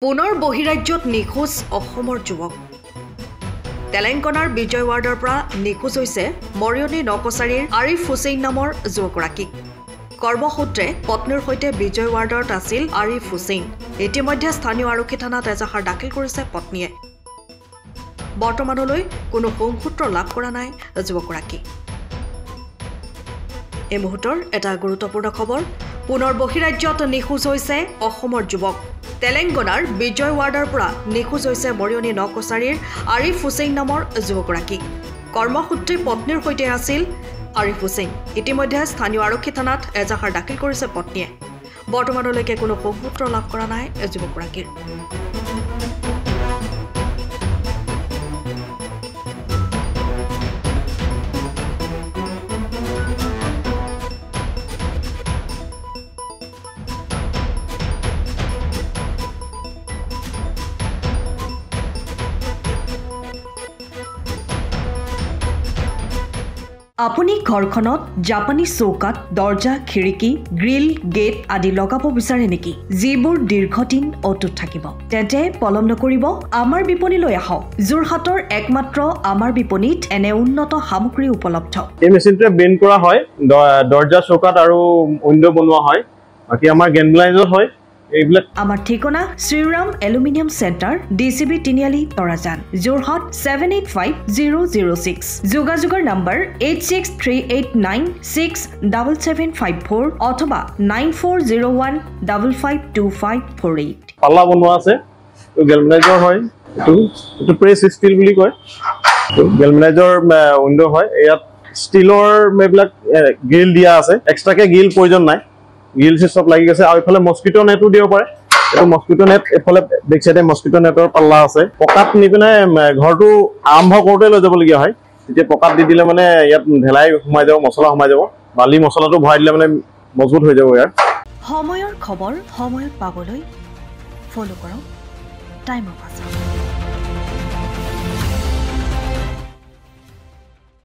পুনৰ বহিৰাজ্যত নিখোজ অসমৰ যুৱক তেলেংগানাৰ বিজয়ৱাড়াৰ পৰা নিখোজ হৈছে মৰিয়নি নকছাৰীৰ আৰিফ হুছেইন নামৰ যুৱকগৰাকী কৰ্মসূত্ৰে পত্নীৰ সৈতে বিজয়ৱাড়াত আছিল আৰিফ হুছেইন ইতিমধ্যে স্থানীয় আৰক্ষী থানাত এজাহাৰ দাখিল কৰিছে পত্নীয়ে বৰ্তমানলৈ কোনো সংসূত্ৰ লাভ কৰা নাই যুৱকগৰাকী এই মুহূৰ্তৰ এটা গুৰুত্বপূৰ্ণ খবৰ পুনৰ বহিৰাজ্যত নিখোজ হৈছে অসমৰ যুৱক তেলেংগানাৰ বিজয়ৱাড়াৰ পৰা নিখোজ হৈছে মৰিয়নি নকছাৰীৰ আৰিফ হুছেইন নামৰ যুৱকগৰাকী কৰ্মসূত্ৰে পত্নীৰ সৈতে আছিল আৰিফ হুছেইন ইতিমধ্যে স্থানীয় আৰক্ষী থানাত এজাহাৰ দাখিল কৰিছে পত্নীয়ে বৰ্তমানলৈকে কোনো সংসূত্ৰ লাভ কৰা নাই যুৱকগৰাকীৰ আপুনি ঘৰখনত জাপানী চৌকাত দৰ্জা খিৰিকী গ্ৰিল গেট আদি লগাব বিচাৰে নেকি যিবোৰ দীৰ্ঘদিন অটুট থাকিব তেন্তে পলম নকৰিব আমাৰ বিপণীলৈ আহক যোৰহাটৰ একমাত্ৰ আমাৰ বিপণীত এনে উন্নত সামগ্ৰী উপলব্ধ এই মেচিনটোৱে বেণ্ড কৰা হয় দৰ্জা চৌকাত আৰু উইন্ডো বনোৱা হয় বাকি আমাৰ গেনলাইজত হয় এইবিলাক আমাৰ ঠিকনা শ্ৰীৰাম এলুমিনিয়াম চেণ্টাৰ ডিসিবি তিনিআলি তৰাজান যোৰহাট 785006 যোগাযোগৰ নম্বৰ 8638967754 অথবা 9401552548 পাল্লা বনোৱা আছে তো গেলভেনাইজৰ হয় এটো প্ৰেছ ষ্টিল বুলি কয় তো গেলভেনাইজৰ উইন্ডো হয় ইয়াত ষ্টিলৰ মেবিলাক গ্ৰিল দিয়া আছে এক্সট্ৰাকে গ্ৰিল প্ৰয়োজন নাই গ্ৰিল সব লাগি গেছে আৰু ইফালে মস্কিটো নেটও দিব পাৰে এটো মস্কিটো নেট এফালে বেক সাইডে মস্কিটো নেটৰ পাল্লা আছে পকাত নিপিনে ঘৰটো আৰম্ভ কৰোতে লৈ যাব লগিয়া হয় তেতিয়া পকাত দি দিলে মানে ইয়াত ঢেলাই ঘুমাই যাব মছলা ঘুমাই যাব বালি মছলাটো ভৰাই দিলে মানে মজবুত হৈ যাব ইয়াৰ সময়ৰ খবৰ সময়ত পাবলৈ ফলো কৰক টাইম অফ